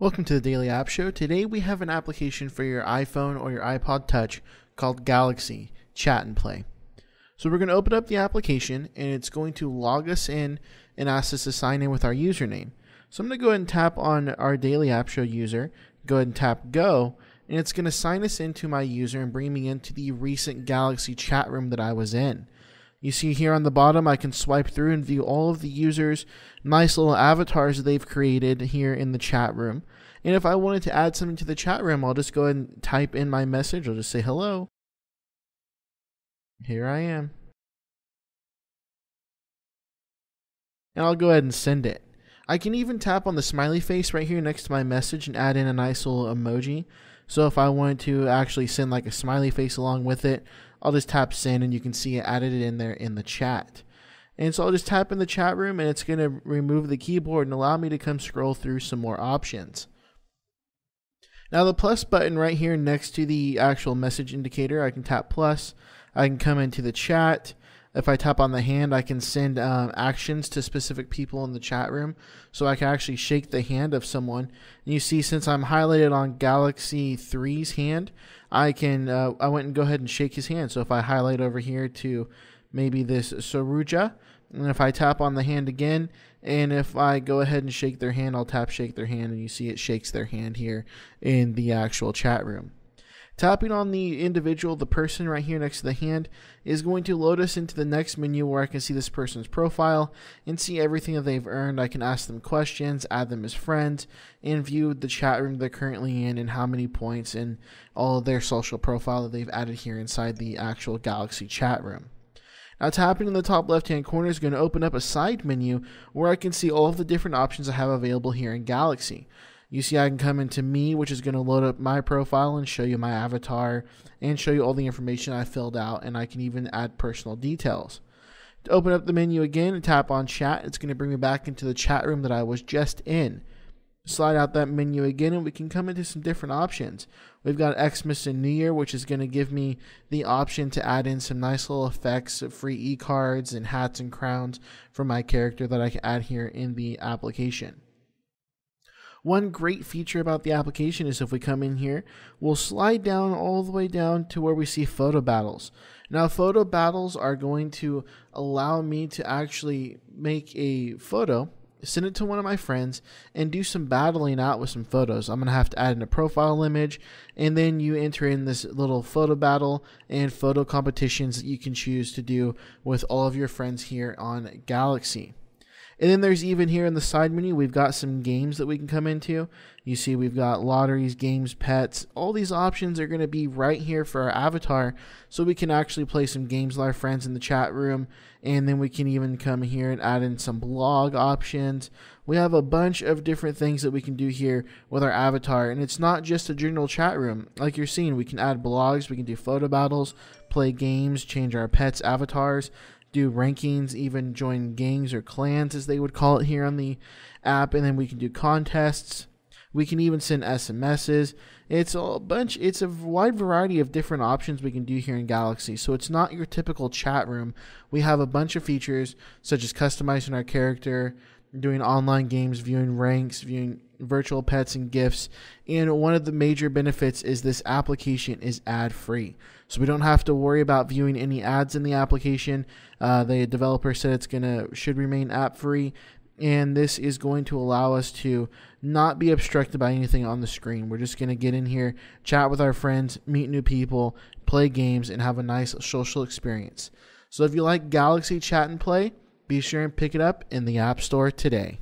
Welcome to the Daily App Show. Today we have an application for your iPhone or your iPod Touch called Galaxy Chat and Play. So we're going to open up the application and it's going to log us in and ask us to sign in with our username. So I'm going to go ahead and tap on our Daily App Show user, go ahead and tap Go, and it's going to sign us into my user and bring me into the recent Galaxy chat room that I was in. You see here on the bottom, I can swipe through and view all of the users' nice little avatars that they've created here in the chat room. And if I wanted to add something to the chat room, I'll just go ahead and type in my message. I'll just say hello. Here I am. And I'll go ahead and send it. I can even tap on the smiley face right here next to my message and add in a nice little emoji. So if I wanted to actually send like a smiley face along with it, I'll just tap send and you can see it added it in there in the chat. And so I'll just tap in the chat room and it's going to remove the keyboard and allow me to come scroll through some more options. Now the plus button right here next to the actual message indicator, I can tap plus. I can come into the chat. If I tap on the hand, I can send actions to specific people in the chat room. So I can actually shake the hand of someone. And you see, since I'm highlighted on Galaxy 3's hand, I went and go ahead and shake his hand. So if I highlight over here to maybe this Saruja, and if I tap on the hand again, and if I go ahead and shake their hand, I'll tap shake their hand, and you see it shakes their hand here in the actual chat room. Tapping on the individual, the person right here next to the hand, is going to load us into the next menu where I can see this person's profile and see everything that they've earned. I can ask them questions, add them as friends, and view the chat room they're currently in and how many points and all of their social profile that they've added here inside the actual Galaxy chat room. Now tapping in the top left hand corner is going to open up a side menu where I can see all of the different options I have available here in Galaxy. You see I can come into me, which is going to load up my profile and show you my avatar and show you all the information I filled out, and I can even add personal details. To open up the menu again and tap on chat, it's going to bring me back into the chat room that I was just in. Slide out that menu again and we can come into some different options. We've got Xmas and New Year, which is going to give me the option to add in some nice little effects of free e-cards and hats and crowns for my character that I can add here in the application. One great feature about the application is if we come in here, we'll slide down all the way down to where we see photo battles. Now photo battles are going to allow me to actually make a photo, send it to one of my friends, and do some battling out with some photos. I'm going to have to add in a profile image, and then you enter in this little photo battle and photo competitions that you can choose to do with all of your friends here on Galaxy. And then there's even here in the side menu, we've got some games that we can come into. You see we've got lotteries, games, pets. All these options are going to be right here for our avatar, so we can actually play some games with our friends in the chat room. And then we can even come here and add in some blog options. We have a bunch of different things that we can do here with our avatar. And it's not just a general chat room. Like you're seeing, we can add blogs, we can do photo battles, play games, change our pets' avatars, do rankings, even join gangs or clans as they would call it here on the app, and then we can do contests. We can even send SMSs. It's a wide variety of different options we can do here in Galaxy. So it's not your typical chat room. We have a bunch of features such as customizing our character, doing online games, viewing ranks, viewing virtual pets and gifts. And one of the major benefits is this application is ad-free. So we don't have to worry about viewing any ads in the application. The developer said should remain app-free. And this is going to allow us to not be obstructed by anything on the screen. We're just going to get in here, chat with our friends, meet new people, play games, and have a nice social experience. So if you like Galaxy Chat and Play, be sure and pick it up in the App Store today.